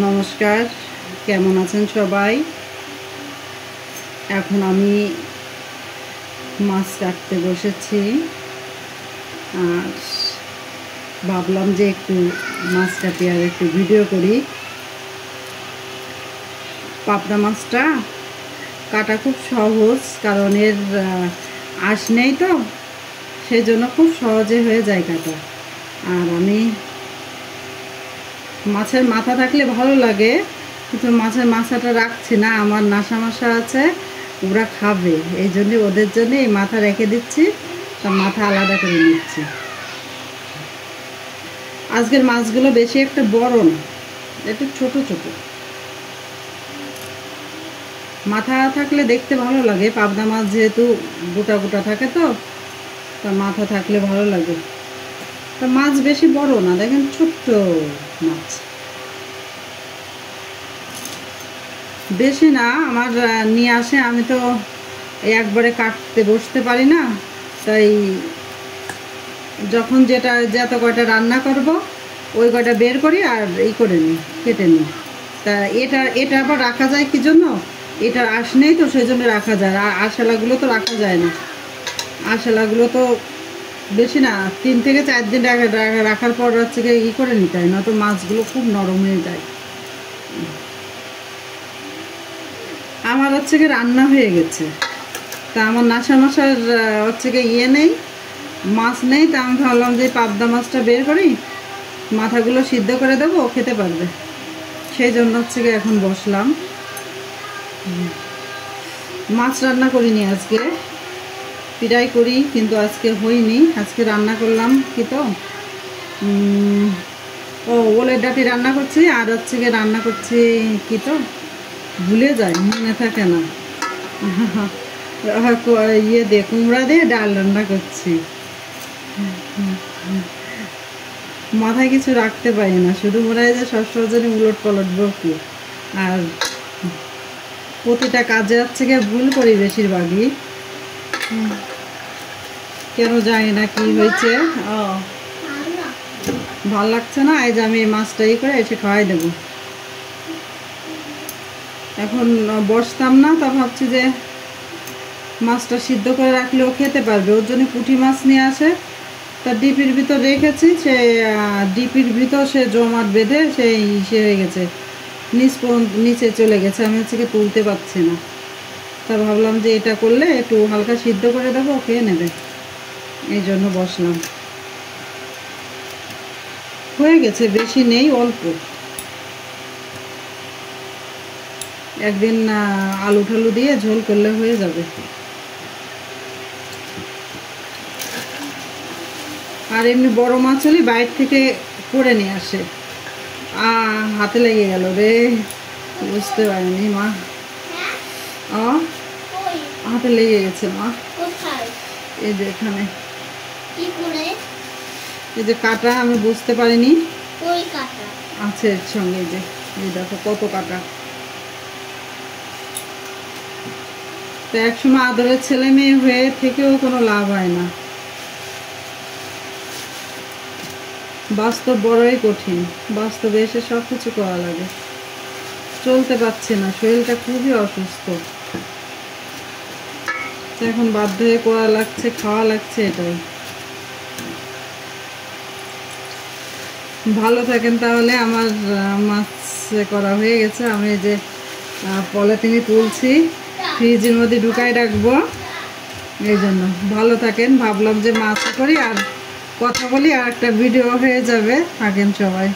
নমস্কার, কেমন আছেন সবাই? এখন আমি মাছ কাটতে বসেছি আর ভাবলাম যে একটু মাছ কাটি আর একটু ভিডিও করি। পাবদা মাছটা কাটা খুব সহজ, কারণ এর আঁশ নেই, তো সেই জন্য খুব সহজে হয়ে যায় কাটা। আর আমি মাছের মাথা থাকলে ভালো লাগে, কিন্তু মাছের মাথাটা রাখছি না, আমার নাসা মশা আছে, ওরা খাবে, এই জন্যে ওদের জন্য এই মাথা রেখে দিচ্ছি, তার মাথা আলাদা করে নিচ্ছি। আজকের মাছগুলো বেশি একটা বড় না, একটু ছোট ছোট। মাথা থাকলে দেখতে ভালো লাগে, পাবদা মাছ যেহেতু গোটা গোটা থাকে, তো তার মাথা থাকলে ভালো লাগে। তা মাছ বেশি বড় না, দেখেন ছোট্ট মাছ, বেশি না। আমার নিয়ে আসে, আমি তো একবারে কাটতে বসতে পারি না, তাই যখন যত কয়টা রান্না করব ওই কয়টা বের করি আর এই করে নিই, কেটে নিই। তা এটা আবার রাখা যায় কি জন্য, এটার আঁশ নেই, তো সেই জন্য রাখা যায়। আর আঁশালাগুলো তো রাখা যায় না, আঁশালাগুলো তো বেশি না, 3 থেকে 4 দিন রাখার পর হচ্ছে ই করে নিতে হয়, নয়তো মাছগুলো খুব নরম হয়ে যায়। আমার হচ্ছে কি রান্না হয়ে গেছে, তা আমার নাসা মশার হচ্ছে কি ইয়ে নেই, মাছ নেই, তা আমি ভাবলাম যে পাবদা মাছটা বের করি, মাথাগুলো সিদ্ধ করে দেবো, খেতে পারবে, সেই জন্য হচ্ছে কি এখন বসলাম। মাছ রান্না করিনি আজকে, পিড়াই করি, কিন্তু আজকে হয়নি। আজকে রান্না করলাম কি, তো ওলের ডাঁটি রান্না করছি, আর হচ্ছে কি রান্না করছি কি, তো ভুলে যায়, মনে থাকে না। ইয়ে দিয়ে কুমড়া দিয়ে ডাল রান্না করছি। মাথায় কিছু রাখতে পারি না, শুধু মনে হয় যে সবসময় যেন উলট পালট বকি, আর প্রতিটা কাজে হচ্ছে গিয়ে ভুল করি বেশিরভাগই, কেন জানি না কি হয়েছে। ভাল লাগছে না, এই যে আমি এই মাছটা করে এসে খাওয়াই দেবো। এখন বসতাম না, তা ভাবছি যে মাছটা সিদ্ধ করে রাখলেও খেতে পারবে, ওর জন্য পুঁটি মাছ নিয়ে আসে, তার ডিপির ভিতর রেখেছি, সে ডিপির ভিতর সে জমাট বেঁধে সেই ইসে হয়ে গেছে, নিচে চলে গেছে, আমি হচ্ছে কি তুলতে পারছি না। তা ভাবলাম যে এটা করলে একটু হালকা সিদ্ধ করে দেবো, খেয়ে নেবে, এই জন্য বসলাম। হয়ে গেছে, বেশি নেই, অল্প। একদিন আলু ঠালু দিয়ে ঝোল করলে হয়ে যাবে। আর এমনি বড় মাছ হলে বাইরে থেকে করে নিয়ে আসে। হাতে লেগে গেল রে, বুঝতে পারিনি মা, হাতে লেগে গেছে মা, এই যে এখানে, এই যে কাটা, আমি বুঝতে পারিনি আছে এর সঙ্গে, এই দেখো কত কাটা। তো একসময় আদরের ছেলে মেয়ে হয়ে থেকেও কোনো লাভ হয় না, বাস্তব বড়ই কঠিন, বাস্তবে এসে সব কিছু করা লাগে। চলতে পারছি না, শরীরটা খুবই অসুস্থ, এখন বাধ্য হয়ে করা লাগছে, খাওয়া লাগছে, এটাই। ভালো থাকেন তাহলে। আমার মাছ করা হয়ে গেছে, আমি যে পলিথিনে তুলছি, ফ্রিজের মধ্যে ঢুকাই রাখবো, এই জন্য। ভালো থাকেন, ভাবলাম যে মাছ করি আর কথা বলি, আর একটা ভিডিও হয়ে যাবে। থাকেন সবাই।